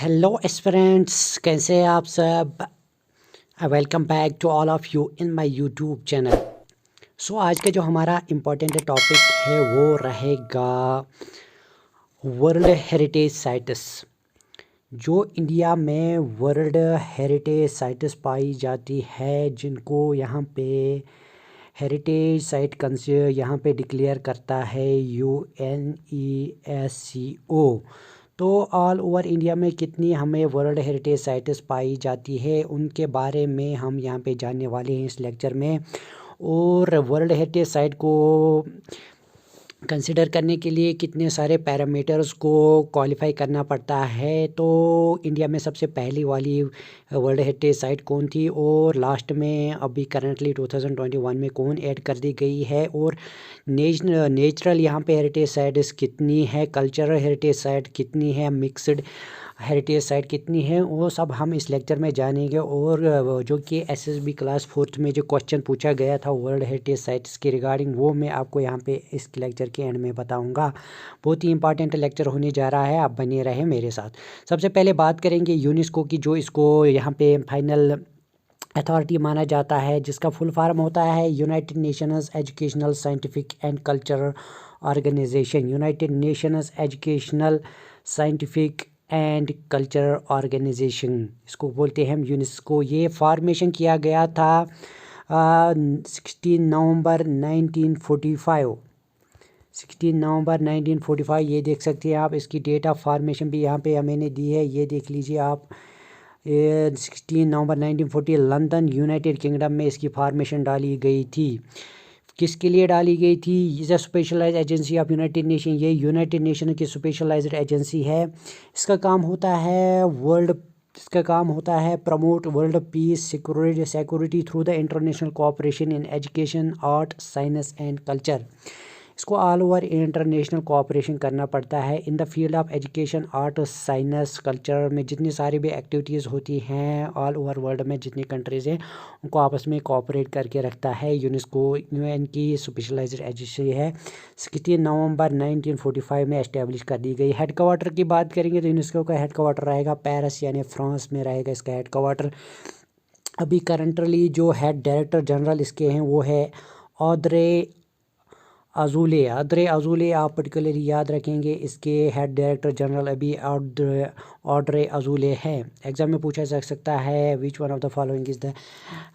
Hello aspirants, कैसे हैं आप सब। Welcome back to all of you in my YouTube channel. So आज का जो हमारा इम्पोर्टेंट टॉपिक है वो रहेगा वर्ल्ड हेरिटेज साइट्स। जो इंडिया में वर्ल्ड हेरिटेज साइट्स पाई जाती है, जिनको यहाँ पे हेरिटेज साइट कंसिडर यहाँ पे डिक्लेयर करता है UNESCO। तो ऑल ओवर इंडिया में कितनी हमें वर्ल्ड हेरिटेज साइट्स पाई जाती है, उनके बारे में हम यहाँ पे जानने वाले हैं इस लेक्चर में। और वर्ल्ड हेरिटेज साइट को कंसिडर करने के लिए कितने सारे पैरामीटर्स को क्वालिफाई करना पड़ता है। तो इंडिया में सबसे पहली वाली वर्ल्ड हेरिटेज साइट कौन थी, और लास्ट में अभी करंटली 2021 में कौन ऐड कर दी गई है, और नेचुरल यहाँ पे हेरिटेज साइट्स कितनी है, कल्चरल हेरिटेज साइट कितनी है, मिक्सड हेरिटेज साइट कितनी है, वो सब हम इस लेक्चर में जानेंगे। और जो कि एसएसबी क्लास 4th में जो क्वेश्चन पूछा गया था वर्ल्ड हेरिटेज साइट्स के रिगार्डिंग, वो मैं आपको यहाँ पे इस लेक्चर के एंड में बताऊँगा। बहुत ही इंपॉर्टेंट लेक्चर होने जा रहा है, आप बने रहे मेरे साथ। सबसे पहले बात करेंगे यूनेस्को की, जो इसको यहाँ पे फाइनल अथॉरिटी माना जाता है, जिसका फुल फॉर्म होता है United Nations Educational Scientific and Cultural Organisation. United Nations Educational Scientific and Cultural Organisation, इसको बोलते हैं हम यूनेस्को। ये फॉर्मेशन किया गया था 16 नवंबर 1945। 16 नवंबर 1945, ये देख सकते हैं आप। इसकी डेट ऑफ फॉर्मेशन भी यहाँ पे मैंने दी है, ये देख लीजिए आप। 16 नवंबर 1940 लंदन यूनाइटेड किंगडम में इसकी फॉर्मेशन डाली गई थी। किसके लिए डाली गई थी? Is a specialized agency of United Nation. ये यूनाइटेड नेशन की स्पेशलाइज्ड एजेंसी है। इसका काम होता है promote world peace security through the international cooperation in education, art, science and culture. इसको ऑल ओवर इंटरनेशनल कोऑपरेशन करना पड़ता है in the field of education, art, science, culture में जितनी सारी भी एक्टिविटीज़ होती हैं ऑल ओवर वर्ल्ड में, जितनी कंट्रीज़ हैं उनको आपस में कोऑपरेट करके रखता है यूनेस्को। यूएन की स्पेशलाइज्ड एजेंसी है। 16 नवंबर 1945 में एस्टेब्लिश कर दी गई। हेड क्वार्टर की बात करेंगे तो यूनेस्को का हेड क्वार्टर रहेगा पेरिस, यानी फ्रांस में रहेगा इसका हेड क्वार्टर। अभी करंटली जो हेड डायरेक्टर जनरल इसके हैं वो है ऑद्रे अजूले। आप पर्टिकुलरली याद रखेंगे, इसके हेड डायरेक्टर जनरल अभी ऑड्रे अजूले हैं। एग्जाम में पूछा जा सकता है which one of the following is the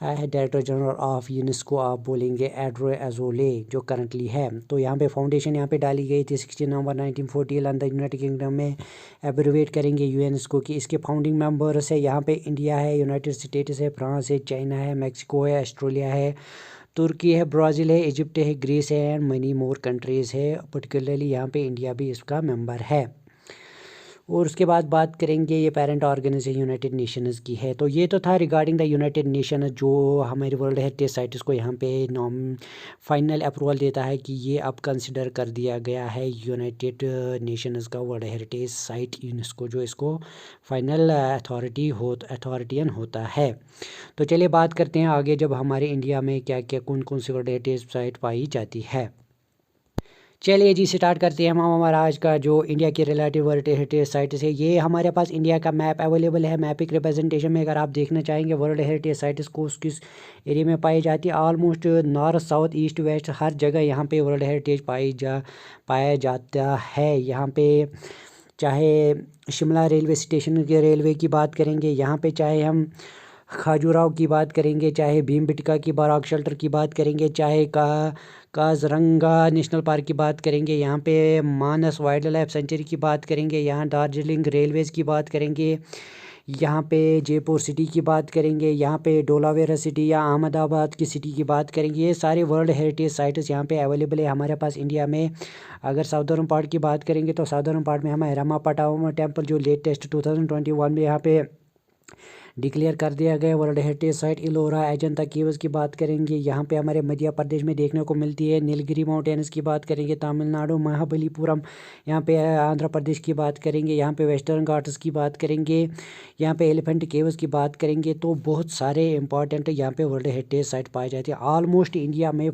head director general of UNESCO, आप बोलेंगे ऑड्रे अजूले जो करंटली है। तो यहाँ पे फाउंडेशन यहाँ पे डाली गई थी 16 नवंबर 1940 लंदन यूनाइटेड किंगडम में। एब्रिवेट करेंगे यूनेस्को की। इसके फाउंडिंग मेंबर्स है यहाँ पे इंडिया है, यूनाइटेड स्टेट्स है, फ्रांस है, चाइना है, मैक्सिको है, ऑस्ट्रेलिया है, तुर्की है, ब्राज़ील है, इजिप्ट है, ग्रीस है एंड मनी मोर कंट्रीज़ है। पर्टिकुलरली यहाँ पे इंडिया भी इसका मेंबर है। और उसके बाद बात करेंगे, ये पेरेंट ऑर्गेनाइजेशन यूनाइटेड नेशंस की है। तो ये तो था रिगार्डिंग द यूनाइटेड नेशन, जो हमारे वर्ल्ड हेरिटेज साइट्स को यहाँ पे फाइनल अप्रूवल देता है कि ये अब कंसिडर कर दिया गया है यूनाइटेड नेशंस का वर्ल्ड हेरिटेज साइट यूनेस्को, जो इसको फाइनल अथॉरिटियन होता है। तो चलिए बात करते हैं आगे, जब हमारे इंडिया में क्या क्या कौन कौन सी वर्ल्ड हेरिटेज साइट पाई जाती है। चलिए जी स्टार्ट करते हैं हम हमारा आज का जो इंडिया की रिलेटिव वर्ल्ड हेरिटेज साइट्स है। ये हमारे पास इंडिया का मैप अवेलेबल है। मैपिक रिप्रेजेंटेशन में अगर आप देखना चाहेंगे वर्ल्ड हेरिटेज साइट्स को किस एरिया में पाई जाती है, almost north, south, east, west हर जगह यहाँ पे वर्ल्ड हेरिटेज पाया जाता है। यहाँ पे चाहे शिमला रेलवे स्टेशन के रेलवे की बात करेंगे, यहाँ पे चाहे हम खाजूराहो की बात करेंगे, चाहे भीमबेटका की रॉक शेल्टर की बात करेंगे, चाहे काज़रंगा नेशनल पार्क की बात करेंगे, यहाँ पे मानस वाइल्ड लाइफ सेंचुरी की बात करेंगे, यहाँ दार्जिलिंग रेलवेज़ की बात करेंगे, यहाँ पे जयपुर सिटी की बात करेंगे, यहाँ पे डोलावेरा सिटी या अहमदाबाद की सिटी की बात करेंगे। ये सारे वर्ल्ड हेरिटेज साइट्स यहाँ पे अवेलेबल है हमारे पास इंडिया में। अगर साउदर्न पार्ट की बात करेंगे तो साउदर्न पार्ट में हमारे रमापटावमा टेम्पल, जो लेटेस्ट 2021 में यहाँ पे डिक्लेयर कर दिया गया world heritage site. Ellora Ajanta caves की बात करेंगे, यहाँ पे हमारे मध्य प्रदेश में देखने को मिलती है। नीलगिरी माउंटेन्स की बात करेंगे तमिलनाडु, महाबलीपुरम यहाँ पे आंध्र प्रदेश की बात करेंगे, यहाँ पे वेस्टर्न घाट्स की बात करेंगे, यहाँ पे एलिफेंट केव्स की बात करेंगे। तो बहुत सारे इंपॉर्टेंट यहाँ पे वर्ल्ड हेरिटेज साइट पाई जाती है। ऑलमोस्ट इंडिया में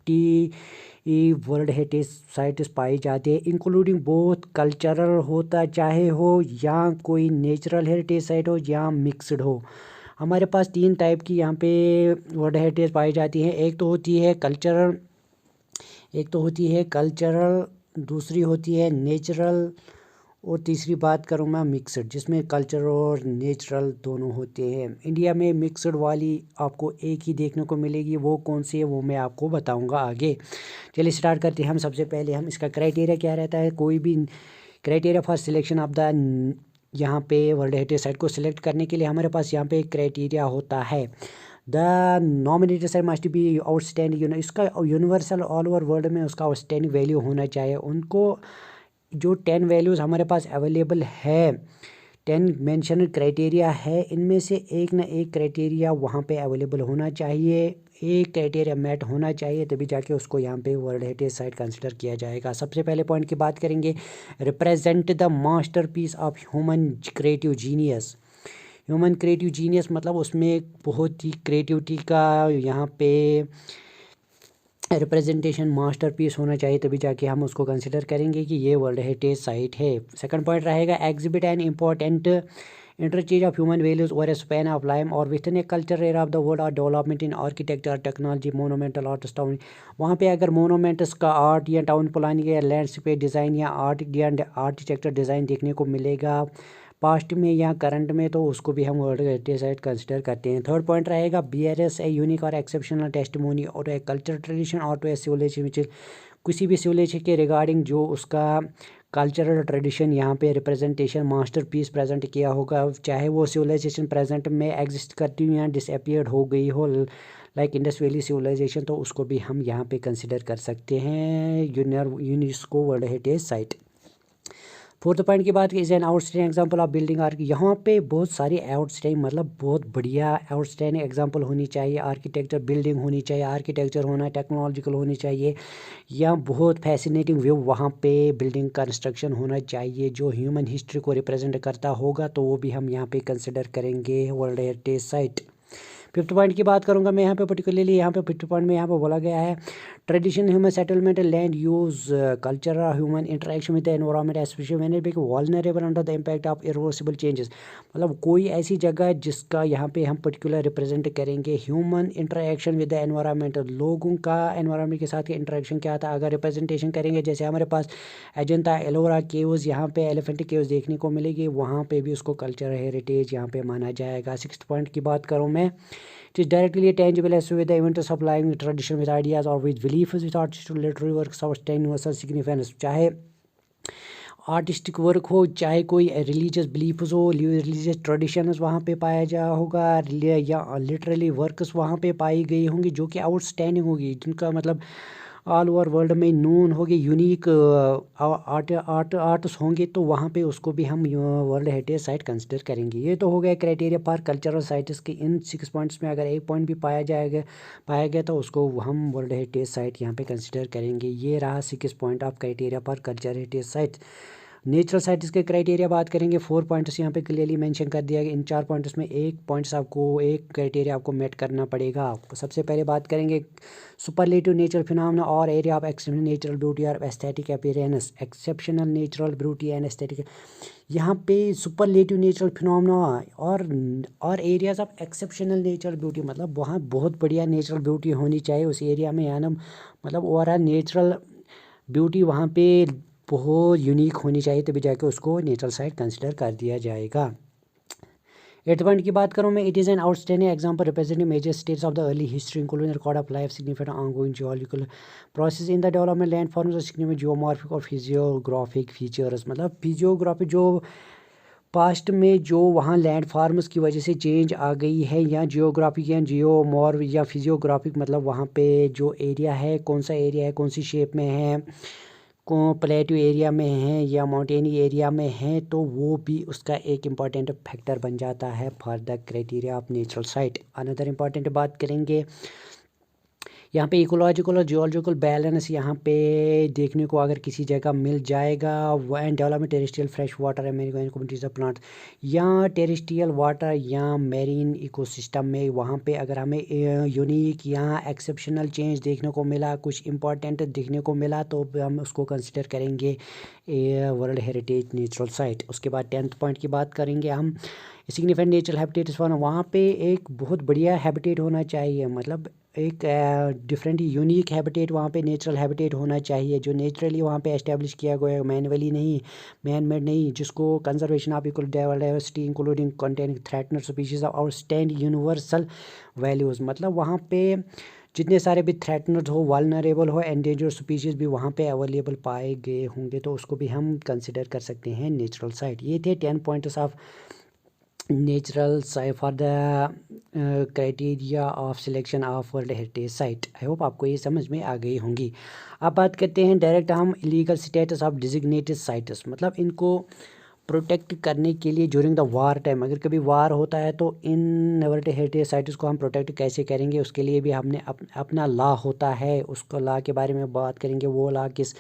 वर्ल्ड हेरिटेज साइट्स पाई जाती है, इंक्लूडिंग बोथ कल्चरल होता चाहे हो या कोई नेचुरल हेरिटेज साइट हो या मिक्सड हो। हमारे पास 3 टाइप की यहाँ पे वर्ल्ड हेरिटेज पाई जाती हैं। एक तो होती है कल्चरल, दूसरी होती है नेचुरल, और तीसरी बात करूँ मैं मिक्सड, जिसमें कल्चर और नेचुरल दोनों होते हैं। इंडिया में मिक्सड वाली आपको एक ही देखने को मिलेगी, वो कौन सी है वो मैं आपको बताऊंगा आगे। चलिए स्टार्ट करते हैं हम। सबसे पहले हम इसका क्राइटेरिया क्या रहता है, कोई भी criteria for selection of the यहाँ पे वर्ल्ड हेरिटेज साइट को सिलेक्ट करने के लिए हमारे पास यहाँ पे एक क्राइटेरिया होता है। The nominated site must be outstanding, इसका यूनिवर्सल ऑल ओवर वर्ल्ड में उसका आउटस्टैंडिंग वैल्यू होना चाहिए। उनको जो 10 वैल्यूज़ हमारे पास अवेलेबल है, 10 मेंशन क्राइटेरिया है, इनमें से एक ना एक क्राइटेरिया वहाँ पे अवेलेबल होना चाहिए, एक क्राइटेरिया मैट होना चाहिए, तभी जाके उसको यहाँ पे वर्ल्ड हेरिटेज साइट कंसिडर किया जाएगा। सबसे पहले पॉइंट की बात करेंगे, represent the masterpiece of human creative genius. Human creative genius मतलब उसमें बहुत ही क्रिएटिविटी का यहाँ पे रिप्रेजेंटेशन मास्टरपीस होना चाहिए, तभी जाके हम उसको कंसिडर करेंगे कि ये वर्ल्ड हेरिटेज साइट है। सेकंड पॉइंट रहेगा, exhibit an important interchange of human values over a span of time और within a culture area of the world और development in architecture, technology, monumental arts, town. वहाँ पे अगर monuments का art या town planning या landscape design या architecture design देखने को मिलेगा पास्ट में या करंट में, तो उसको भी हम वर्ल्ड हेरिटेज साइट कंसिडर करते हैं। थर्ड पॉइंट रहेगा, BRS ए यूनिक और एक्सेप्शनल टेस्टिमोनी और ए कल्चर ट्रेडिशन और टू ए सिविलाइजेशन, किसी भी सिविलाइजेशन के रिगार्डिंग जो उसका कल्चरल ट्रेडिशन यहाँ पे रिप्रेजेंटेशन मास्टरपीस प्रेजेंट किया होगा, चाहे वो सिविलाइजेशन प्रेजेंट में एग्जिस्ट करती हो या डिसअपियर्ड हो गई हो, लाइक इंडस वैली सिविलाइजेशन, तो उसको भी हम यहाँ पे कंसिडर कर सकते हैं UNESCO world heritage site. Fourth point की बात की, is an outstanding example of building arc. यहाँ पे बहुत सारी आउटस्टैंडिंग मतलब बहुत बढ़िया आउटस्टैंडिंग एग्जांपल होनी चाहिए, आर्किटेक्चर बिल्डिंग होनी चाहिए, आर्किटेक्चर होना टेक्नोलॉजिकल होनी चाहिए, या बहुत फैसिनेटिंग व्यू वहाँ पे बिल्डिंग कंस्ट्रक्शन होना चाहिए जो ह्यूमन हिस्ट्री को रिप्रेजेंट करता होगा, तो वो भी हम यहाँ पे कंसिडर करेंगे world heritage site. Fifth point की बात करूँगा मैं यहाँ पे पर्टिकुलरली, यहाँ पे फिफ्थ पॉइंट में यहाँ पे बोला गया है, tradition human settlement land use culture human interaction with the environment specially when it become vulnerable under the impact of irreversible changes. मतलब कोई ऐसी जगह जिसका यहाँ पे हम पर्टिकुलर रिप्रेजेंट करेंगे human interaction with the environment, लोगों का एनवायरनमेंट के साथ इंटरेक्शन क्या था, अगर रिप्रेजेंटेशन करेंगे, जैसे हमारे पास अजंता एलोरा केव्स यहाँ पे एलिफेंट केव्स देखने को मिलेगी, वहाँ पे भी उसको कल्चर हेरिटेज यहाँ पे माना जाएगा। सिक्स्थ पॉइंट की बात करूँ मैं, it is directly tangible as with the event of supplying tradition with ideas or with beliefs with artistic literary works of universal significance। चाहे आर्टिस्टिक वर्क हो, चाहे कोई रिलीजियस बिलीफ्स हो, रिलीजियस ट्रेडिशंस वहाँ पे पाया जा होगा, या लिटरली वर्क्स वहाँ पे पाई गई होंगी जो कि आउटस्टैंडिंग होगी, जिनका मतलब ऑल ओवर वर्ल्ड में नोन होगी, यूनिक आर्ट्स होंगे, तो वहाँ पे उसको भी हम वर्ल्ड हेरिटेज साइट कंसिडर करेंगे। ये तो हो गया क्राइटेरिया फॉर कल्चरल साइट्स के। इन 6 पॉइंट्स में अगर एक पॉइंट भी पाया गया तो उसको हम वर्ल्ड हेरिटेज साइट यहाँ पे कंसिडर करेंगे। ये रहा 6 point of criteria for cultural heritage site. Natural sites के क्राइटेरिया बात करेंगे, 4 पॉइंट्स यहाँ पे क्लियरली मेंशन कर दिया गया। इन 4 पॉइंट्स में एक क्राइटेरिया आपको मेट करना पड़ेगा। सबसे पहले बात करेंगे सुपरलेटिव नेचुरल फिनोमेना और area of exceptional natural beauty और aesthetic appearance. Exceptional natural beauty and aesthetic, यहाँ पे सुपरलेटिव नेचुरल फिनोमेना और areas of exceptional natural beauty, मतलब वहाँ बहुत बढ़िया नेचुरल ब्यूटी होनी चाहिए उस एरिया में, यानी मतलब ओवरऑल नेचुरल ब्यूटी वहाँ पे बहुत यूनिक होनी चाहिए, तभी जाके उसको नेचुरल साइट कंसिडर कर दिया जाएगा। 8th पॉइंट की बात करूँ मैं, it is an outstanding example representing major states of the early history including record of life significant ongoing geological process in the development land forms और सिग्निफिकेंट जियोमॉर्फिक और physiographic features. मतलब physiography जो past में जो वहाँ land farms की वजह से चेंज आ गई है, या जियोग्राफिक या जियोमॉर्फ या फिजियोग्राफिक, मतलब वहाँ पे जो एरिया है, कौन सा एरिया है, कौन सी शेप में है, को प्लेट्यू एरिया में है या माउंटेनी एरिया में है, तो वो भी उसका एक इम्पॉर्टेंट फैक्टर बन जाता है for the criteria of natural site. Another important बात करेंगे, यहाँ पे इकोलॉजिकल और जियोलॉजिकल बैलेंस यहाँ पे देखने को अगर किसी जगह मिल जाएगा। And development terrestrial fresh water American communities of plants, या टेरेस्ट्रियल वाटर या मेरीन इकोसिस्टम में वहाँ पे अगर हमें यूनिक या एक्सेप्शनल चेंज देखने को मिला, कुछ इंपॉर्टेंट देखने को मिला, तो हम उसको कंसिडर करेंगे वर्ल्ड हेरिटेज नेचुरल साइट। उसके बाद 10th पॉइंट की बात करेंगे हम, सिग्निफिकेंट नेचुरल हैबिटेट फॉर, वहाँ पे एक बहुत बढ़िया हैबिटेट होना चाहिए, मतलब एक डिफरेंट यूनिक हैबिटेट वहाँ पे नेचुरल हैबिटेट होना चाहिए जो नेचुरली वहाँ पे एस्टेब्लिश किया गया है, मैनुअली नहीं, मैन मेड नहीं, जिसको conservation of equal diversity including containing threatened species of outstand universal values, मतलब वहाँ पे जितने सारे भी थ्रेटनड हो, वालनरेबल हो, एंडेंजर स्पीशीज़ भी वहाँ पे अवेलेबल पाए गए होंगे, तो उसको भी हम कंसिडर कर सकते हैं नेचुरल साइट। ये थे 10 points of natural site for the criteria of selection of world heritage site. I hope आपको ये समझ में आ गई होंगी। अब बात करते हैं डायरेक्ट हम illegal status of designated sites, मतलब इनको प्रोटेक्ट करने के लिए ड्यूरिंग द वार टाइम, अगर कभी वार होता है तो इन वर्ल्ड हेरिटेज साइट्स को हम प्रोटेक्ट कैसे करेंगे, उसके लिए भी हमने अपना लॉ होता है, उसको लॉ के बारे में बात करेंगे। वो लॉ किस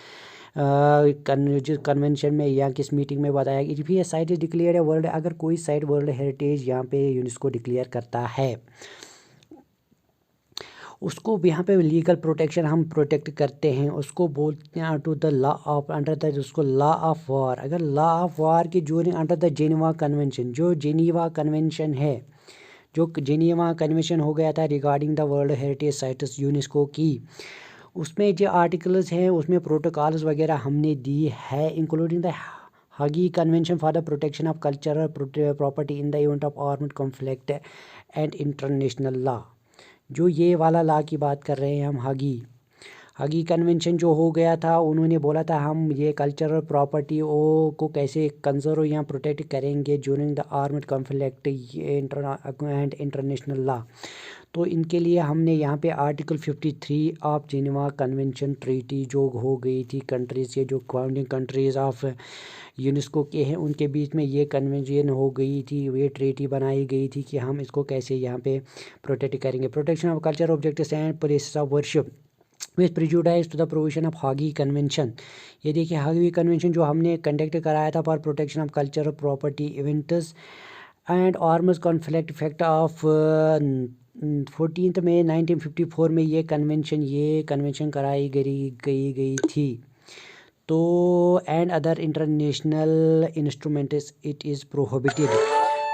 कन्वेंशन में या किस मीटिंग में बताया, इफ़ ये साइट इज डिक्लेयर है वर्ल्ड, अगर कोई साइट वर्ल्ड हेरिटेज यहाँ पे यूनेस्को डिक्लेयर करता है, उसको यहाँ पे लीगल प्रोटेक्शन हम प्रोटेक्ट करते हैं, उसको बोलते हैं to the law of under the, उसको लॉ ऑफ वार। अगर लॉ ऑफ वार की during under the Geneva convention, जो जेनीवा कन्वेंशन है, जो जेनीवा कन्वेंशन हो गया था regarding the world heritage sites UNESCO की, उसमें जो आर्टिकल्स हैं उसमें प्रोटोकॉल्स वगैरह हमने दी है, including the Hague convention for the protection of cultural property in the event of armed conflict and international law. जो ये वाला लॉ की बात कर रहे हैं हम, हागी कन्वेंशन जो हो गया था, उन्होंने बोला था हम ये कल्चरल प्रॉपर्टी को कैसे कंजर्व या प्रोटेक्ट करेंगे during the armed conflict and international law. तो इनके लिए हमने यहाँ पे article 53 of Geneva convention treaty जो हो गई थी कंट्रीज़ के, जो फाउंडिंग कंट्रीज़ ऑफ यूनेस्को के हैं, उनके बीच में ये कन्वेंशन हो गई थी, ये ट्रीटी बनाई गई थी कि हम इसको कैसे यहाँ पे प्रोटेक्ट करेंगे। Protection of culture objects and places of worship with prejudice to the provision of Hague convention. ये देखिए हागी कन्वेंशन जो हमने कंडक्ट कराया था for protection of cultural property events and arms conflict fact of 14 मई 1954 में ये कन्वेंशन कराई गई थी। तो and other international instruments it is prohibited.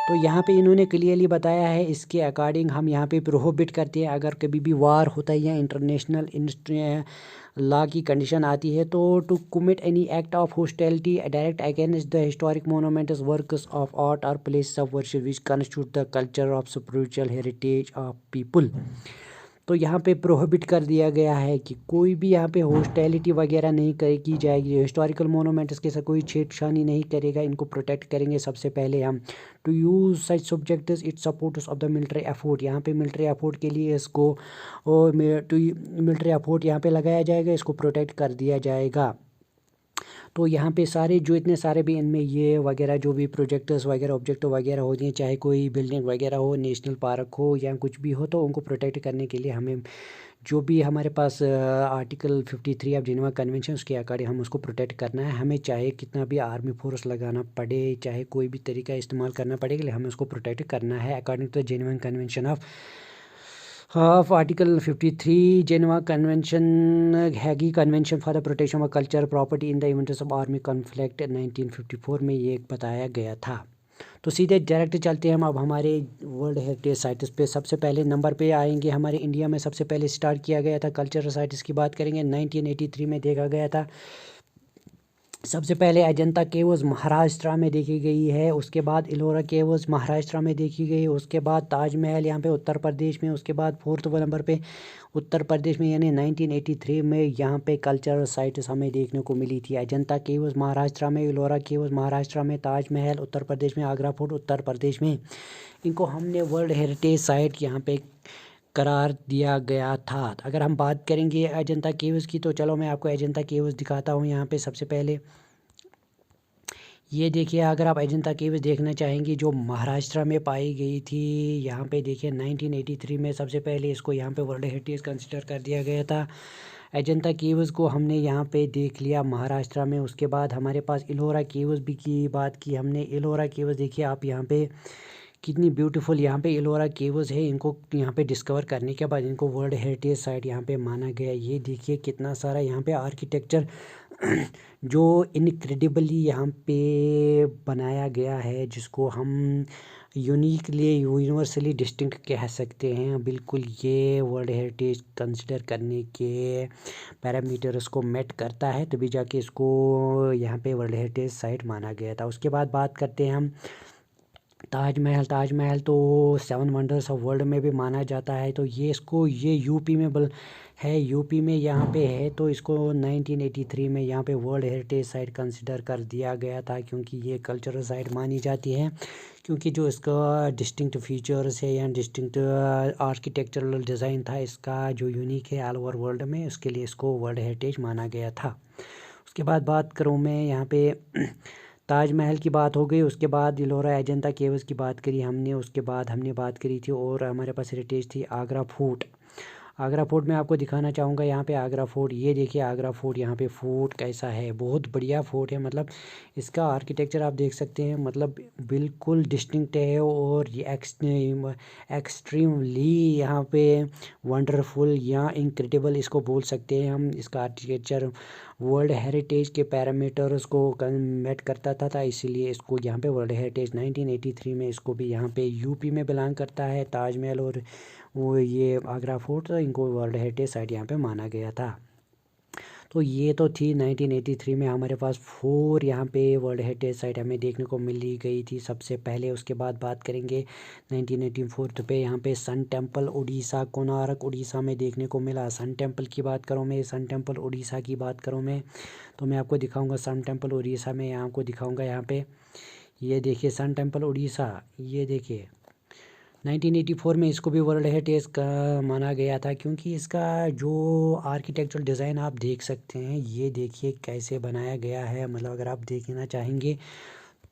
तो यहाँ पे इन्होंने क्लियरली बताया है, इसके अकॉर्डिंग हम यहाँ पे प्रोहिबिट करते हैं, अगर कभी भी वार होता है या इंटरनेशनल लॉ की कंडीशन आती है, तो to commit any act of hostility direct against the historic monuments, works of art और places of worship which constitute the culture of spiritual heritage of people. तो यहाँ पे प्रोहिबिट कर दिया गया है कि कोई भी यहाँ पे हॉस्टिलिटी वगैरह नहीं की जाएगी, हिस्टोरिकल मोनूमेंट्स के साथ कोई छेड़छानी नहीं करेगा, इनको प्रोटेक्ट करेंगे सबसे पहले हम। To use such subjects it supports of the military effort, यहाँ पे मिलिट्री एफोर्ट के लिए इसको मिलिट्री एफोर्ट यहाँ पे लगाया जाएगा, इसको प्रोटेक्ट कर दिया जाएगा। तो यहाँ पे सारे जो इतने सारे भी इनमें ये वगैरह जो भी प्रोजेक्ट्स वगैरह ऑब्जेक्ट वगैरह होती हैं, चाहे कोई बिल्डिंग वगैरह हो, नेशनल पार्क हो या कुछ भी हो, तो उनको प्रोटेक्ट करने के लिए हमें जो भी हमारे पास आर्टिकल 53 ऑफ जेनेवा कन्वेंशन उसके अकॉर्डिंग हम उसको प्रोटेक्ट करना है। हमें चाहे कितना भी आर्मी फोर्स लगाना पड़े, चाहे कोई भी तरीका इस्तेमाल करना पड़े, लेकिन हमें उसको प्रोटेक्ट करना है according to the Geneva convention of article 53 Geneva convention, Hague convention for the protection of culture property in the events of army conflict 1954 में ये बताया गया था। तो सीधे डायरेक्ट चलते हैं हम अब हमारे वर्ल्ड हेरिटेज साइट्स पे। सबसे पहले नंबर पे आएंगे, हमारे इंडिया में सबसे पहले स्टार्ट किया गया था कल्चरल साइट्स की बात करेंगे, 1983 में देखा गया था। सबसे पहले अजंता केव्स महाराष्ट्र में देखी गई है, उसके बाद इलोरा केव्स महाराष्ट्र में देखी गई, उसके बाद ताजमहल यहाँ पे उत्तर प्रदेश में, उसके बाद 4th नंबर पे उत्तर प्रदेश में, यानी 1983 में यहाँ पे कल्चरल साइट्स हमें देखने को मिली थी। अजंता केव्स महाराष्ट्र में, इलोरा केव्स महाराष्ट्र में, ताजमहल उत्तर प्रदेश में, आगरा फोर्ट उत्तर प्रदेश में, इनको हमने वर्ल्ड हेरिटेज साइट यहाँ पे करार दिया गया था। अगर हम बात करेंगे अजंता केव्स की, तो चलो मैं आपको अजंता केव्स दिखाता हूँ। यहाँ पे सबसे पहले ये देखिए, अगर आप अजंता केव्स देखना चाहेंगे जो महाराष्ट्र में पाई गई थी, यहाँ पे देखिए 1983 में सबसे पहले इसको यहाँ पे वर्ल्ड हेरिटेज कंसिडर कर दिया गया था। अजंता केव्स को हमने यहाँ पे देख लिया महाराष्ट्र में। उसके बाद हमारे पास इलोरा केव्स भी की बात की हमने। इलोरा केव्स देखिए आप यहाँ पे कितनी ब्यूटीफुल यहाँ पे इलोरा केव्स है। इनको यहाँ पे डिस्कवर करने के बाद इनको वर्ल्ड हेरिटेज साइट यहाँ पे माना गया। ये देखिए कितना सारा यहाँ पे आर्किटेक्चर जो इनक्रेडिबली यहाँ पे बनाया गया है, जिसको हम यूनिकली यूनिवर्सली डिस्टिंक्ट कह सकते हैं। बिल्कुल ये वर्ल्ड हेरिटेज कंसिडर करने के पैरामीटर्स को मेट करता है, तभी जाके इसको यहाँ पे वर्ल्ड हेरिटेज साइट माना गया था। उसके बाद बात करते हैं हम ताजमहल। ताजमहल तो 7 वंडर्स ऑफ वर्ल्ड में भी माना जाता है। तो ये यूपी में है, यूपी में यहाँ पे है। तो इसको 1983 में यहाँ पे वर्ल्ड हेरिटेज साइट कंसिडर कर दिया गया था, क्योंकि ये कल्चरल साइट मानी जाती है, क्योंकि जो इसका डिस्टिंक्ट फीचर्स है या डिस्टिंक्ट आर्किटेक्चरल डिज़ाइन था इसका जो यूनिक है ऑल ओवर वर्ल्ड में, उसके लिए इसको वर्ल्ड हेरिटेज माना गया था। उसके बाद बात करूँ मैं यहाँ पे ताजमहल की बात हो गई। उसके बाद इलोरा अजंता केव्स की बात करी हमने। उसके बाद हमने बात करी थी और हमारे पास हेरिटेज थी आगरा फोर्ट। आगरा फोर्ट मैं आपको दिखाना चाहूँगा यहाँ पे आगरा फोर्ट। ये देखिए आगरा फोर्ट, यहाँ पे फोर्ट कैसा है, बहुत बढ़िया फोर्ट है। मतलब इसका आर्किटेक्चर आप देख सकते हैं, मतलब बिल्कुल डिस्टिंक्ट है और ये एक्सट्रीमली यहाँ पे वंडरफुल या इनक्रेडिबल इसको बोल सकते हैं हम। इसका आर्किटेक्चर वर्ल्ड हेरिटेज के पैरामीटर्स को मेट करता था इसीलिए इसको यहाँ पे वर्ल्ड हेरिटेज 1983 में इसको भी यहाँ पे यूपी में बिलोंग करता है। ताजमहल और वो ये आगरा फोर्ट, तो इनको वर्ल्ड हेरिटेज साइट यहाँ पे माना गया था। तो ये तो थी 1983 में हमारे पास 4 यहाँ पे वर्ल्ड हेरिटेज साइट हमें देखने को मिली गई थी सबसे पहले। उसके बाद बात करेंगे 1984 पे यहाँ पे सन टेम्पल उड़ीसा, कोणार्क उड़ीसा में देखने को मिला। सन टेम्पल की बात करूँ मैं, सन टेम्पल उड़ीसा की बात करूँ मैं, तो मैं आपको दिखाऊँगा सन टेम्पल उड़ीसा में, यहाँ आपको दिखाऊँगा यहाँ पे। ये देखिए सन टेम्पल उड़ीसा, ये देखिए 1984 में इसको भी वर्ल्ड हेरिटेज का माना गया था, क्योंकि इसका जो आर्किटेक्चरल डिज़ाइन आप देख सकते हैं, ये देखिए कैसे बनाया गया है। मतलब अगर आप देखना चाहेंगे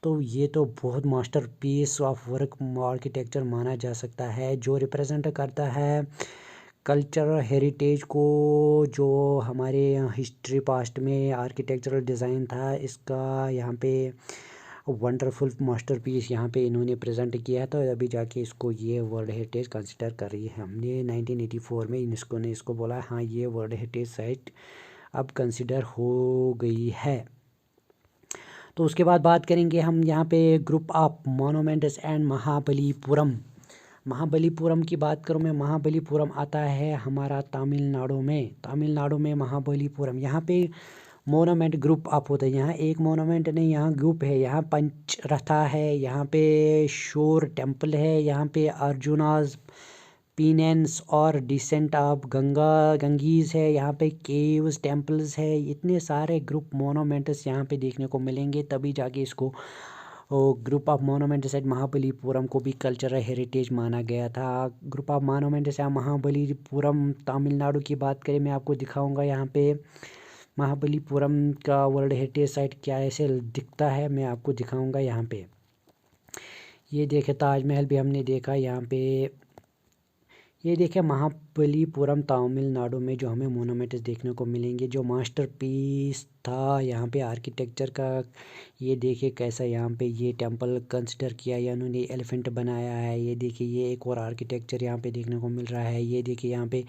तो ये तो बहुत मास्टरपीस ऑफ वर्क आर्किटेक्चर माना जा सकता है, जो रिप्रेजेंट करता है कल्चरल हेरिटेज को, जो हमारे हिस्ट्री पास्ट में आर्किटेक्चरल डिज़ाइन था इसका यहाँ पे वंडरफुल मास्टरपीस यहाँ पे इन्होंने प्रेजेंट किया है। तो अभी जाके इसको ये वर्ल्ड हेरिटेज कंसिडर कर रही है। हमने 1984 में यूनेस्को ने इसको बोला हाँ ये वर्ल्ड हेरिटेज साइट अब कंसिडर हो गई है। तो उसके बाद बात करेंगे हम यहाँ पे group of monuments and Mahabalipuram. Mahabalipuram की बात करूँ मैं, महाबलीपुरम आता है हमारा तमिलनाडु में। तमिलनाडु में महाबलीपुरम, यहाँ पे मोनूमेंट ग्रुप अप होता है। यहाँ एक मोनूमेंट नहीं, यहाँ ग्रुप है। यहाँ पंचरथा है, यहाँ पे शोर टेम्पल है, यहाँ पे अर्जुनाज पीनेंस और डिसेंट ऑफ गंगीज है, यहाँ पे केव्स टेम्पल्स है। इतने सारे ग्रुप मोनूमेंट्स यहाँ पे देखने को मिलेंगे, तभी जाके इसको group of monuments at Mahabalipuram को भी कल्चरल हेरिटेज माना गया था। ग्रुप ऑफ मोनूमेंट्स या महाबलीपुरम तमिलनाडु की बात करें, मैं आपको दिखाऊंगा यहाँ पे महाबलीपुरम का वर्ल्ड हेरिटेज साइट क्या ऐसे दिखता है, मैं आपको दिखाऊंगा यहाँ पे। ये देखे ताजमहल भी हमने देखा यहाँ पे। ये देखिए महाबलीपुरम तमिलनाडु में जो हमें मोनूमेंट्स देखने को मिलेंगे, जो मास्टरपीस था यहाँ पे आर्किटेक्चर का। ये देखिए कैसा यहाँ पे ये टेम्पल कंसिडर किया या उन्होंने एलिफेंट बनाया है। ये देखिए ये एक और आर्किटेक्चर यहाँ पे देखने को मिल रहा है। ये देखिए यहाँ पे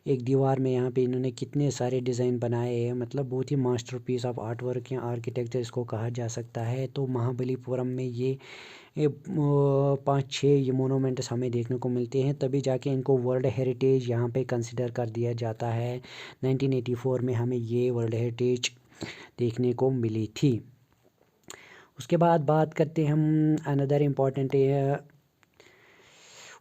एक दीवार में यहाँ पे इन्होंने कितने सारे डिज़ाइन बनाए हैं, मतलब बहुत ही मास्टरपीस ऑफ आर्ट वर्क या आर्किटेक्चर इसको कहा जा सकता है। तो महाबलीपुरम में ये 5-6 ये मोनूमेंट्स हमें देखने को मिलते हैं, तभी जाके इनको वर्ल्ड हेरिटेज यहाँ पे कंसिडर कर दिया जाता है। 1984 में हमें ये वर्ल्ड हेरिटेज देखने को मिली थी। उसके बाद बात करते हैं हम another important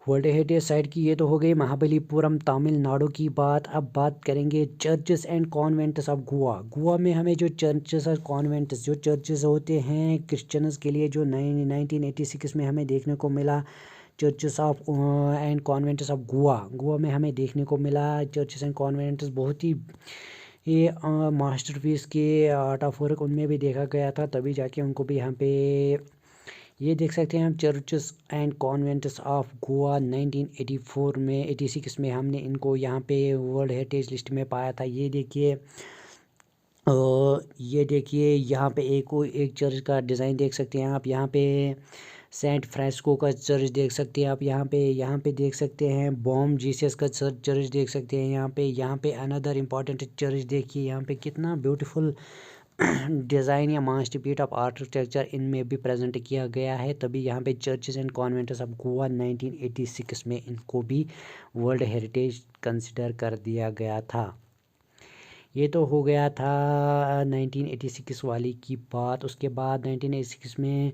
world heritage site की। ये तो हो गई महाबलीपुरम तमिलनाडु की बात। अब बात करेंगे churches and convents of Goa. Goa में हमें जो चर्चेस और कॉन्वेंट्स, जो चर्चेस होते हैं क्रिश्चियंस के लिए, जो 1986 में हमें देखने को मिला churches of and convents of Goa. Goa में हमें देखने को मिला चर्चेस एंड कॉन्वेंट्स बहुत ही ये मास्टरपीस के आर्ट ऑफ वर्क उनमें भी देखा गया था, तभी जाके उनको भी यहाँ पे ये देख सकते हैं हम। Churches and convents of Goa 1984 में 86 में हमने इनको यहाँ पे वर्ल्ड हेरिटेज लिस्ट में पाया था। ये देखिए यहाँ पे एक चर्च का डिज़ाइन देख सकते हैं आप। यहाँ पे सेंट फ्रांसिस्को का चर्च देख सकते हैं आप। यहाँ पे देख सकते हैं बॉम जीसस का चर्च देख सकते हैं। यहाँ पे अनदर इम्पॉर्टेंट चर्च देखिए, यहाँ पे कितना ब्यूटीफुल डिज़ाइन या मास्टरपीस ऑफ आर्किटेक्चर इनमें भी प्रेजेंट किया गया है। तभी यहाँ पे churches and convents of Goa 1986 में इनको भी वर्ल्ड हेरिटेज कंसिडर कर दिया गया था। ये तो हो गया था 1986 वाली की बात। उसके बाद 1986 में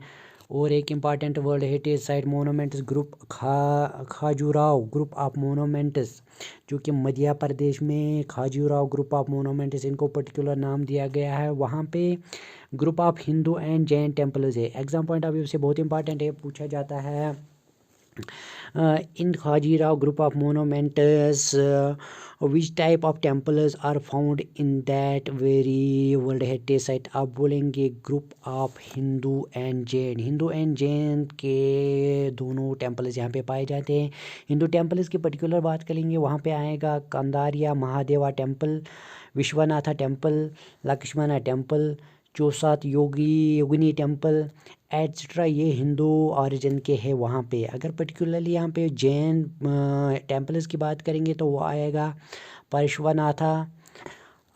और एक important world heritage site monuments group Khajuraho group of monuments, जो कि मध्य प्रदेश में खाजुराहो ग्रुप ऑफ मोनूमेंट्स इनको पर्टिकुलर नाम दिया गया है। वहाँ पे group of Hindu and Jain temples है। एग्जाम पॉइंट ऑफ व्यू से बहुत इंपॉर्टेंट है, पूछा जाता है in Khajuraho group of monuments, which type of temples are found in that very world heritage site? आप बोलेंगे group of Hindu and Jain के दोनों टेम्पल्स यहाँ पे पाए जाते हैं। हिंदू टेम्पल्स की पर्टिकुलर बात करेंगे, वहाँ पे आएगा Kandariya Mahadeva temple, Vishwanatha temple, Lakshmana temple, Chausath Yogini temple etcetera. ये हिंदू ऑरिजिन के हैं वहाँ पे। अगर पर्टिकुलरली यहाँ पे जैन टेम्पल्स की बात करेंगे तो वो आएगा Parshvanatha,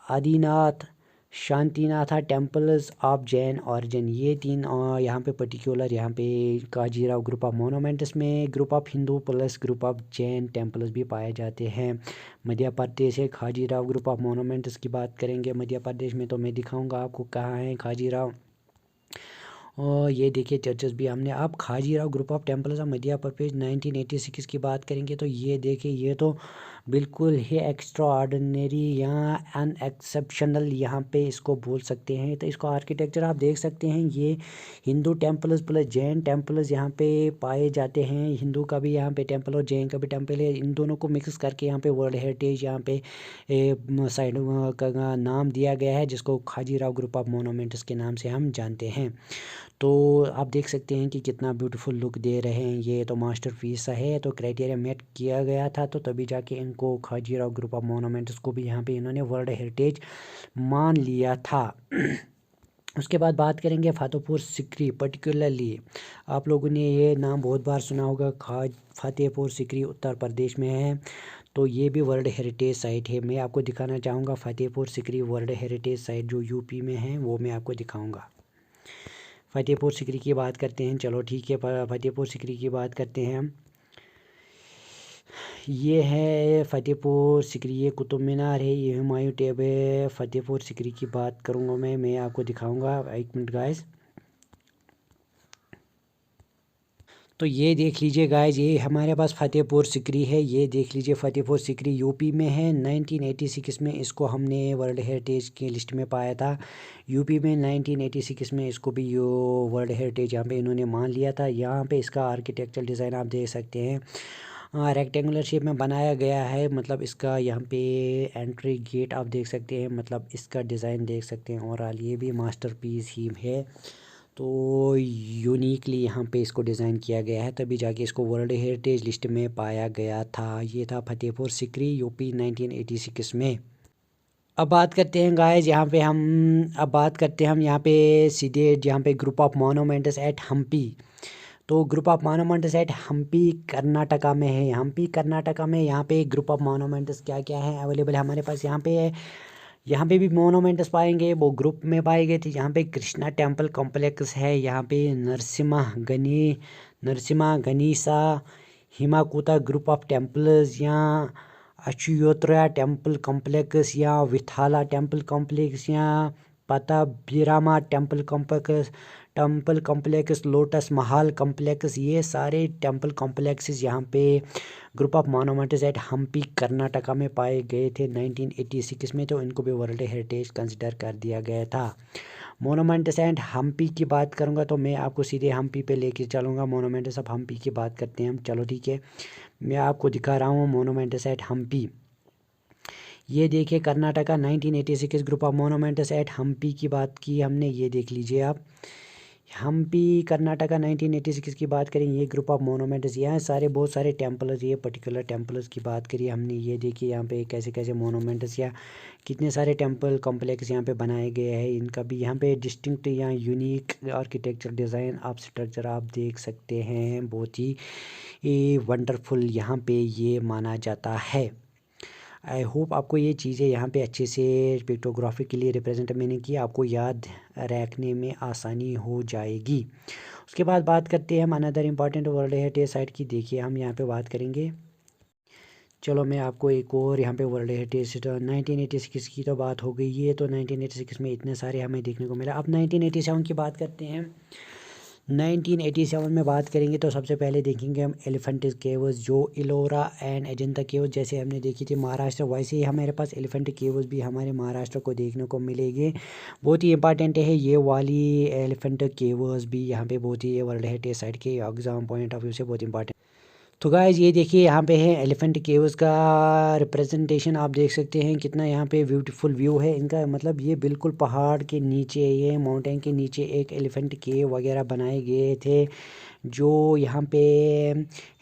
Adinath, Shantinatha temples of Jain origin. ये तीन यहाँ पे पर्टिकुलर यहाँ पे खाजुराहो ग्रुप ऑफ मोनूमेंट्स में group of Hindu plus group of Jain temples भी पाए जाते हैं। मध्य प्रदेश है खाजुराहो ग्रुप ऑफ मोनूमेंट्स की बात करेंगे मध्य प्रदेश में, तो मैं दिखाऊंगा आपको कहाँ है खाजुराहो। और ये देखिए चर्चेस भी हमने। आप Khajuraho group of temples of Madhya Pradesh 1986 की बात करेंगे तो ये देखिए, ये तो बिल्कुल ही एक्स्ट्रा ऑर्डिनरी या अनएक्सेप्शनल यहाँ पे इसको बोल सकते हैं। तो इसको आर्किटेक्चर आप देख सकते हैं, ये Hindu temples plus Jain temples यहाँ पे पाए जाते हैं। हिंदू का भी यहाँ पे टेम्पल और जैन का भी टेम्पल है, इन दोनों को मिक्स करके यहाँ पे वर्ल्ड हेरिटेज यहाँ पे साइड का नाम दिया गया है, जिसको खाजुराहो ग्रुप ऑफ मोनूमेंट्स के नाम से हम जानते हैं। तो आप देख सकते हैं कि कितना ब्यूटीफुल लुक दे रहे हैं। ये तो मास्टरपीस है, तो क्राइटेरिया मेट किया गया था, तो तभी जाके इनको खाजुराहो ग्रुप ऑफ मोनूमेंट्स को भी यहाँ पे इन्होंने वर्ल्ड हेरिटेज मान लिया था। उसके बाद बात करेंगे फतेहपुर सिकरी। पर्टिकुलरली आप लोगों ने ये नाम बहुत बार सुना होगा, फतेहपुर सिकरी उत्तर प्रदेश में है, तो ये भी वर्ल्ड हेरिटेज साइट है। मैं आपको दिखाना चाहूँगा Fatehpur Sikri world heritage site जो यूपी में है, वो मैं आपको दिखाऊँगा। फतेहपुर सिकरी की बात करते हैं, चलो ठीक है, फतेहपुर सिकरी की बात करते हैं हम। ये है फतेहपुर सिकरी, ये कुतुब मीनार है, ये हुमायूं टेब है। फतेहपुर सिकरी की बात करूँगा मैं आपको दिखाऊंगा, एक मिनट गाइस। तो ये देख लीजिए गाइस, ये हमारे पास फतेहपुर सिकरी है। ये देख लीजिए फतेहपुर सिकरी यूपी में है। 1986 में इसको हमने वर्ल्ड हेरिटेज की लिस्ट में पाया था। यूपी में 1986 में इसको भी वर्ल्ड हेरिटेज यहाँ पे इन्होंने मान लिया था। यहाँ पे इसका आर्किटेक्चरल डिज़ाइन आप देख सकते हैं, रेक्टेंगुलर शेप में बनाया गया है। मतलब इसका यहाँ पे एंट्री गेट आप देख सकते हैं, मतलब इसका डिज़ाइन देख सकते हैं। ओवरऑल ये भी मास्टरपीस ही है, तो यूनिकली यहाँ पे इसको डिज़ाइन किया गया है, तभी जाके इसको वर्ल्ड हेरिटेज लिस्ट में पाया गया था। ये था फतेहपुर सिकरी यूपी 1986 में। अब बात करते हैं गाइस, यहाँ पे हम यहाँ पे सीधे यहाँ पे group of monuments at Hampi. तो group of monuments at Hampi Karnataka में है। हम्पी कर्नाटका में यहाँ पे ग्रुप ऑफ मोनूमेंट्स क्या क्या है अवेलेबल हमारे पास यहाँ पे है। यहाँ पे भी मोनूमेंट्स पाएंगे, वो ग्रुप में पाए गए थे। यहाँ पे कृष्णा टेम्पल कॉम्प्लेक्स है, यहाँ पे Narasimha Ganesha Hemakuta group of temples, यहाँ अच्युतरा टेम्पल कॉम्प्लेक्स, या विथाला टेम्पल कॉम्प्लेक्स, या Pattabhirama temple complex, lotus Mahal complex. ये सारे टेम्पल कॉम्प्लेक्सेस यहाँ पे group of monuments at Hampi Karnataka में पाए गए थे 1986 में, तो इनको भी वर्ल्ड हेरिटेज कंसिडर कर दिया गया था। मोनूमेंट्स एट हम्पी की बात करूँगा तो मैं आपको सीधे हम्पी पे लेके चलूँगा। मोनूमेंट्स ऑफ हम्पी की बात करते हैं हम, चलो ठीक है, मैं आपको दिखा रहा हूँ मोनूमेंट्स एट हम्पी। ये देखिए Karnataka 1986 group of monuments at Hampi की बात की हमने, ये देख लीजिए आप। हम्पी कर्नाटका 1986 की बात करें, ये ग्रुप ऑफ मोनूमेंट्स, यहाँ सारे बहुत सारे टेम्पल्स, ये पर्टिकुलर टेम्पल्स की बात करी हमने। ये देखिए यहाँ पे कैसे कैसे मोनूमेंट्स या कितने सारे टेम्पल कॉम्प्लेक्स यहाँ पे बनाए गए हैं। इनका भी यहाँ पे डिस्टिंक्ट या यूनिक आर्किटेक्चर डिज़ाइन आप स्ट्रक्चर आप देख सकते हैं, बहुत ही वंडरफुल यहाँ पे ये माना जाता है। आई होप आपको ये चीज़ें यहाँ पे अच्छे से पिक्टोग्राफी के लिए रिप्रेजेंट मैंने किया, आपको याद रखने में आसानी हो जाएगी। उसके बाद बात करते हैं हम another important world heritage site की। देखिए हम यहाँ पे बात करेंगे, चलो मैं आपको एक और यहाँ पे वर्ल्ड हेरिटेज 1986 की तो बात हो गई है, तो 1986 में इतने सारे हमें देखने को मिला। अब 1987 की बात करते हैं। 1987 में बात करेंगे तो सबसे पहले देखेंगे हम एलिफेंट केव्स, जो इलोरा एंड अजंता केव्स जैसे हमने देखी थी महाराष्ट्र, वैसे ही हमारे पास एलिफेंट केव्स भी हमारे महाराष्ट्र को देखने को मिलेंगे। बहुत ही इंपॉर्टेंट है ये वाली एलिफेंट केव्स भी यहाँ पे, बहुत ही वर्ल्ड हेरिटेज साइट के एग्जाम पॉइंट ऑफ व्यू से बहुत इंपॉर्टेंट। तो गाइज ये देखिए यहाँ पे है एलिफेंट केव्स का रिप्रेजेंटेशन, आप देख सकते हैं कितना यहाँ पे ब्यूटीफुल व्यू है इनका। मतलब ये बिल्कुल पहाड़ के नीचे, ये माउंटेन के नीचे एक एलिफेंट केव वगैरह बनाए गए थे, जो यहाँ पे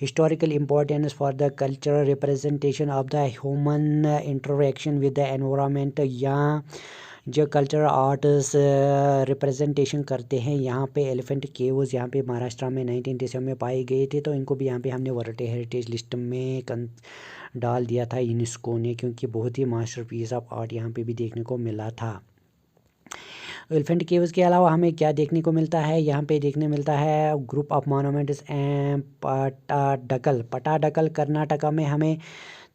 historical importance for the cultural representation of the human interaction with the environment, या जो कल्चरल आर्ट्स रिप्रेजेंटेशन करते हैं। यहाँ पे एलिफेंट केव्स यहाँ पे महाराष्ट्र में 1987 में पाए गए थे, तो इनको भी यहाँ पे हमने वर्ल्ड हेरिटेज लिस्ट में डाल दिया था यूनेस्को ने, क्योंकि बहुत ही मास्टरपीस ऑफ आर्ट यहाँ पे भी देखने को मिला था। एलिफेंट केव्स के अलावा हमें क्या देखने को मिलता है, यहाँ पे देखने मिलता है group of monuments and Pattadakal. Pattadakal Karnataka में हमें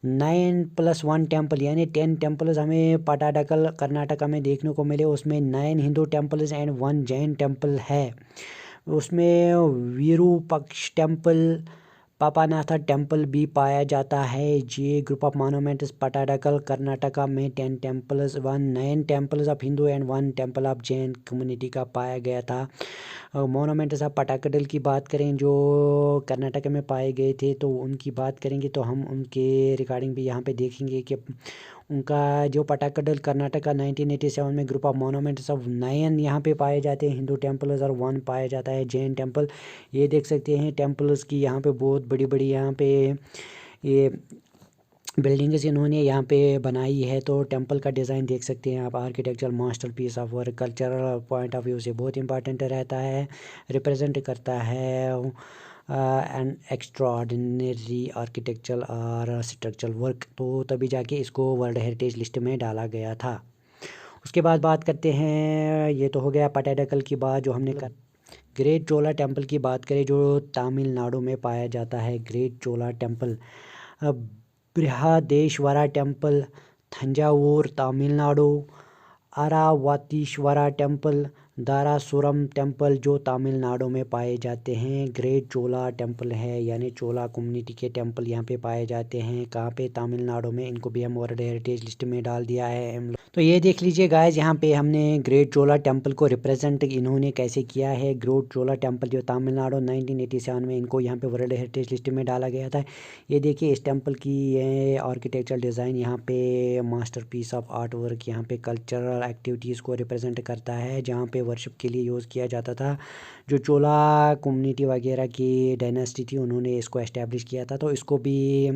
9+1 टेम्पल यानी 10 टेम्पल्स हमें पटाडकल कर्नाटका में देखने को मिले। उसमें 9 Hindu temples and 1 Jain temple है। उसमें विरूपक्ष टेम्पल, पापानाथा टेम्पल भी पाया जाता है। ये ग्रुप ऑफ मोनूमेंट्स पटाडकल कर्नाटका में 10 temples, 9 temples of Hindu and 1 temple of Jain community का पाया गया था। मोनूमेंट्स ऑफ पटाडकल की बात करें जो कर्नाटक में पाए गए थे, तो उनकी बात करेंगे तो हम उनके रिगार्डिंग भी यहाँ पे देखेंगे कि उनका जो पटाडकल कर्नाटका 1987 में ग्रुप ऑफ मोनूमेंट्स ऑफ 9 यहाँ पे पाए जाते हैं हिंदू टेम्पल्स, और 1 पाया जाता है जैन टेम्पल। ये देख सकते हैं टेम्पल्स की यहाँ पे बहुत बड़ी बड़ी यहाँ पे ये बिल्डिंग्स इन्होंने यहाँ पे बनाई है, तो टेंपल का डिज़ाइन देख सकते हैं आप। Architectural masterpiece of work cultural point of view से बहुत इंपॉर्टेंट रहता है, रिप्रेजेंट करता है एंड एक्स्ट्राऑर्डिनरी आर्किटेक्चरल और स्ट्रक्चरल वर्क, तो तभी जाके इसको वर्ल्ड हेरिटेज लिस्ट में डाला गया था। उसके बाद बात करते हैं, ये तो हो गया पटाडकल की बात जो हमने कर। ग्रेट चोला टेम्पल की बात करें जो तमिलनाडु में पाया जाता है। Great Chola temple, Brihadeeswara temple Thanjavur Tamil Nadu, Airavatesvara temple Darasuram temple जो तमिलनाडु में पाए जाते हैं। ग्रेट चोला टेम्पल है यानी चोला कम्युनिटी के टेम्पल यहाँ पे पाए जाते हैं, कहाँ पे तमिलनाडु में। इनको भी हम वर्ल्ड हेरिटेज लिस्ट में डाल दिया है हम लोग। तो ये देख लीजिए गाइस, यहाँ पे हमने ग्रेट चोला टेम्पल को रिप्रेजेंट इन्होंने कैसे किया है। ग्रेट चोला टेम्पल जो तमिलनाडु 1987 में इनको यहाँ पे वर्ल्ड हेरिटेज लिस्ट में डाला गया था। ये देखिए इस टेम्पल की ये आर्किटेक्चरल डिज़ाइन, यहाँ पे मास्टरपीस ऑफ आर्ट वर्क, यहाँ पे कल्चरल एक्टिविटीज़ को रिप्रेजेंट करता है, जहाँ पे वर्शिप के लिए यूज़ किया जाता था। जो चोला कम्युनिटी वगैरह की डायनेस्टी थी उन्होंने इसको एस्टेब्लिश किया था, तो इसको भी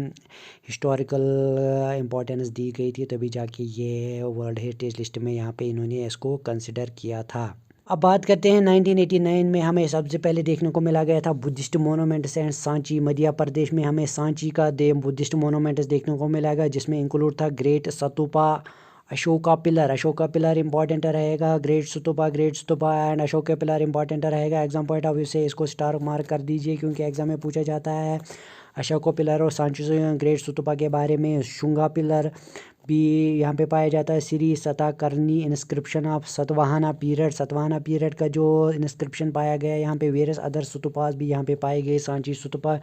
हिस्टोरिकल इम्पोर्टेंस दी गई थी, तभी जाके ये वर्ल्ड हेरिटेज लिस्ट में यहाँ पे इन्होंने इसको कंसिडर किया था। अब बात करते हैं 1989 में हमें सबसे पहले देखने को मिला गया था बुद्धिस्ट मोनूमेंट्स एंड सांची। मध्य प्रदेश में हमें सांची का बुद्धिस्ट मोनूमेंट्स देखने को मिला गया, जिसमें इंक्लूड था great stupa, Ashoka pillar. Ashoka pillar important रहेगा, great stupa and Ashoka pillar important रहेगा। एग्जाम पॉइंट ऑफ व्यू से इसको स्टार मार्क कर दीजिए, क्योंकि एग्जाम में पूछा जाता है अशोका पिलर और सांची ग्रेट स्तूपा के बारे में। शुंगा पिलर भी यहाँ पे पाया जाता है। Shri Satakarni inscription of Satavahana period का जो इंस्क्रिप्शन पाया गया यहाँ पे। वेरियस अदर स्तूपास भी यहाँ पे पाए गए। सांची स्तूपा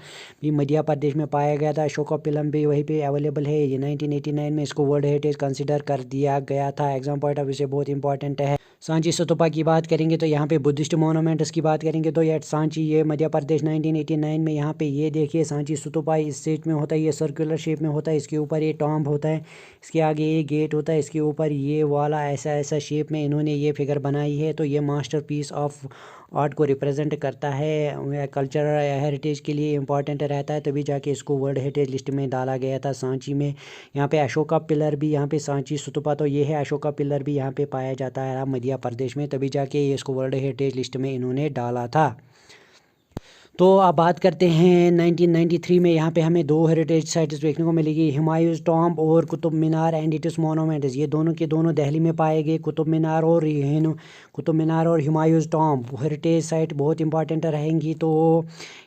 भी मध्य प्रदेश में पाया गया था। अशोका पिलम भी वहीं पे अवेलेबल है। ये 1989 में इसको वर्ल्ड हेरिटेज कंसिडर कर दिया गया था। एग्जाम पॉइंट ऑफ व्यू से बहुत इंपॉर्टेंट है। सांची स्तूपा की बात करेंगे तो यहाँ पे बुद्धिस्ट मोनूमेंट्स की बात करेंगे तो ये सांची, ये मध्य प्रदेश 1989 में यहाँ पे ये देखिए सांची स्तूपा इस शेप में होता है, ये सर्कुलर शेप में होता है, इसके ऊपर ये टॉम्ब होता है, इसके आगे ये गेट होता है, इसके ऊपर ये वाला ऐसा ऐसा शेप में इन्होंने ये फिगर बनाई है। तो ये मास्टरपीस ऑफ आर्ट को रिप्रेजेंट करता है, कल्चरल हेरिटेज के लिए इम्पॉर्टेंट रहता है, तभी जाके इसको वर्ल्ड हेरिटेज लिस्ट में डाला गया था। सांची में यहाँ पे अशोका पिलर भी, यहाँ पे सांची स्तूपा, तो ये है अशोका पिलर भी यहाँ पे पाया जाता है मध्य प्रदेश में, तभी जाके इसको वर्ल्ड हेरिटेज लिस्ट में इन्होंने डाला था। तो अब बात करते हैं 1993 में यहाँ पे हमें दो हेरिटेज साइट्स देखने को मिलेगी, हुमायूंस टॉम्ब और Qutub Minar and it's monuments. ये दोनों के दोनों दिल्ली में पाए गए, कुतुब मीनार और हुमायूंस टॉम्ब हेरिटेज साइट बहुत इंपॉर्टेंट रहेंगी। तो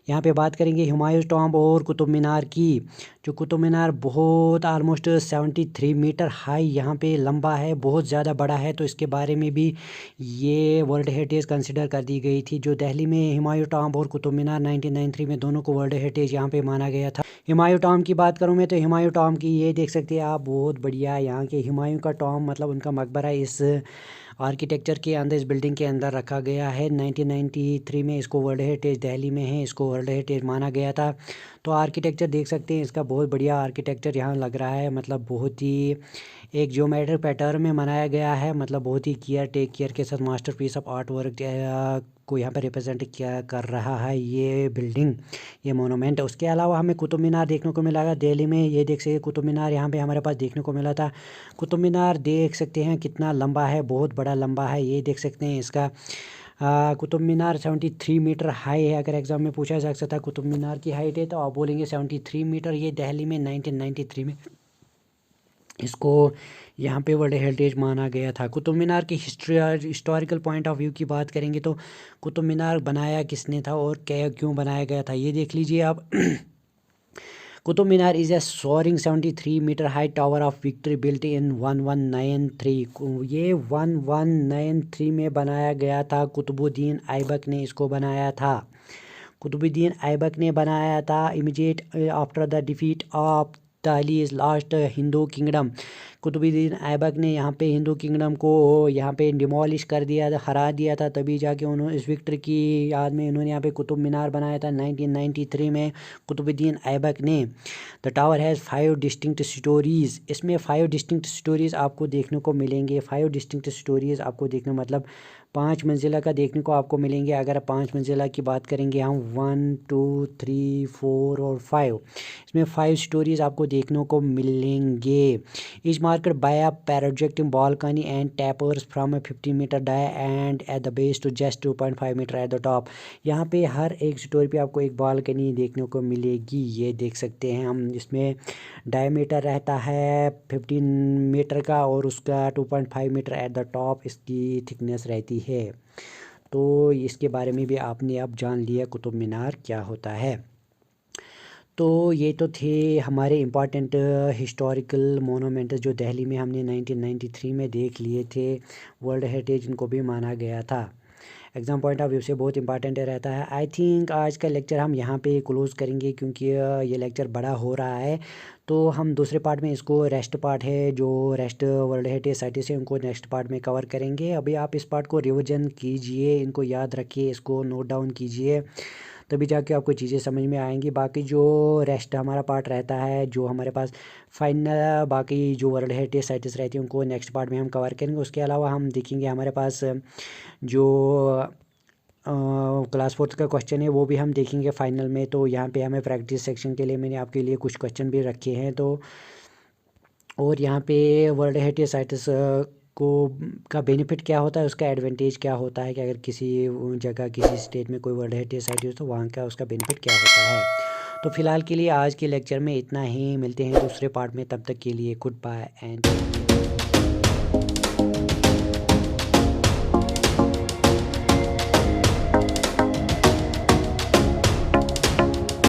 यहाँ पे बात करेंगे हुमायूंस टॉम्ब और कुतुब मीनार की। जो कुतुब मीनार बहुत ऑलमोस्ट 73 मीटर हाई यहाँ पे लंबा है, बहुत ज़्यादा बड़ा है, तो इसके बारे में भी ये वर्ल्ड हेरिटेज कंसिडर कर दी गई थी। जो दिल्ली में हुमायूं टॉम्ब और कुतुब मीनार 1993 में दोनों को वर्ल्ड हेरिटेज यहाँ पे माना गया था। हुमायूं टॉम्ब की बात करूँ मैं, तो हुमायूं टॉम्ब की ये देख सकते हैं आप, बहुत बढ़िया यहाँ के हुमायूं का टॉम्ब मतलब उनका मकबरा इस आर्किटेक्चर के अंदर, इस बिल्डिंग के अंदर रखा गया है। 1993 में इसको वर्ल्ड हेरिटेज दिल्ली में है, इसको वर्ल्ड हेरिटेज माना गया था। तो आर्किटेक्चर देख सकते हैं, इसका बहुत बढ़िया आर्किटेक्चर यहाँ लग रहा है, मतलब बहुत ही एक ज्योमेट्रिक पैटर्न में बनाया गया है, मतलब बहुत ही केयर के साथ मास्टरपीस ऑफ आर्ट वर्क को यहाँ पर रिप्रेजेंट किया कर रहा है ये बिल्डिंग, ये मोनूमेंट। उसके अलावा हमें कुतुब मीनार देखने को मिला दिल्ली में, ये देख सकते कुतुब मीनार यहाँ पे हमारे पास देखने को मिला था। कुतुब मीनार देख सकते हैं कितना लंबा है, बहुत बड़ा लंबा है, ये देख सकते हैं इसका कुतुब मीनार 73 मीटर हाई है। अगर एग्जाम में पूछा जा सकता है कुतुब मीनार की हाइट है, तो आप बोलेंगे 73 मीटर। ये दिल्ली में 1993 में इसको यहाँ पे वर्ल्ड हेरिटेज माना गया था। कुतुब मीनार की हिस्टोरिकल पॉइंट ऑफ व्यू की बात करेंगे, तो कुतुब मीनार बनाया किसने था और क्या क्यों बनाया गया था, ये देख लीजिए आप। Qutub Minar is a soaring 73 metre high tower of victory built in 1193। ये 1193 में बनाया गया था, कुतुबुद्दीन ऐबक ने इसको बनाया था। कुतुबुद्दीन ऐबक ने बनाया था immediate after the defeat of Delhi's last Hindu kingdom. Qutubuddin Aibak ने यहाँ पे हिंदू किंगडम को यहाँ पे डिमोलिश कर दिया था, हरा दिया था, तभी जाके उन्होंने इस विक्ट्री की याद में इन्होंने यहाँ पे कुतुब मीनार बनाया था 1993 में कुतुबुद्दीन ऐबक ने। The tower has 5 distinct stories. इसमें 5 डिस्टिंक्ट स्टोरीज़ आपको देखने को मिलेंगे। 5 डिस्टिंक्ट स्टोरीज़ आपको देखने मतलब 5 मंजिला का देखने को आपको मिलेंगे। अगर 5 मंजिला की बात करेंगे हम 1 2 3 4 और 5, इसमें 5 स्टोरीज़ आपको देखने को मिलेंगे। Is marked by a projecting balcony and tapers from 50 metre dia and at the base to just 2.5 metre at the top. यहाँ पे हर एक स्टोरी पे आपको एक बालकनी देखने को मिलेगी, ये देख सकते हैं हम। इसमें डायमीटर रहता है 15 मीटर का और उसका 2.5 मीटर एट द टॉप इसकी थिकनेस रहती है। तो इसके बारे में भी आपने अब जान लिया कुतुब मीनार क्या होता है। तो ये तो थे हमारे इम्पॉर्टेंट हिस्टोरिकल मोनूमेंट जो दिल्ली में हमने 1993 में देख लिए थे, वर्ल्ड हेरिटेज इनको भी माना गया था। एग्ज़ाम पॉइंट ऑफ व्यू से बहुत इंपॉर्टेंट रहता है। आई थिंक आज का लेक्चर हम यहाँ पे क्लोज़ करेंगे, क्योंकि ये लेक्चर बड़ा हो रहा है। तो हम दूसरे पार्ट में इसको रेस्ट पार्ट है जो रेस्ट वर्ल्ड हेरिटेज साइट से उनको नेक्स्ट पार्ट में कवर करेंगे। अभी आप इस पार्ट को रिविजन कीजिए, इनको याद रखिए, इसको नोट डाउन कीजिए, तभी जाके आपको चीज़ें समझ में आएंगी। बाकी जो रेस्ट हमारा पार्ट रहता है, जो हमारे पास फाइनल बाकी जो वर्ल्ड हेरिटेज साइट्स रहती हैं उनको नेक्स्ट पार्ट में हम कवर करेंगे। उसके अलावा हम देखेंगे हमारे पास जो क्लास 4 का क्वेश्चन है वो भी हम देखेंगे फाइनल में। तो यहाँ पे हमें प्रैक्टिस सेक्शन के लिए मैंने आपके लिए कुछ क्वेश्चन भी रखे हैं। तो और यहाँ पे वर्ल्ड हेरिटेज साइट्स को का बेनिफिट क्या होता है, उसका एडवांटेज क्या होता है, कि अगर किसी जगह किसी स्टेट में कोई वर्ल्ड हेरिटेज साइट हो तो वहाँ का उसका बेनिफिट क्या होता है। तो फिलहाल के लिए आज के लेक्चर में इतना ही, मिलते हैं दूसरे पार्ट में, तब तक के लिए गुड बाय एंड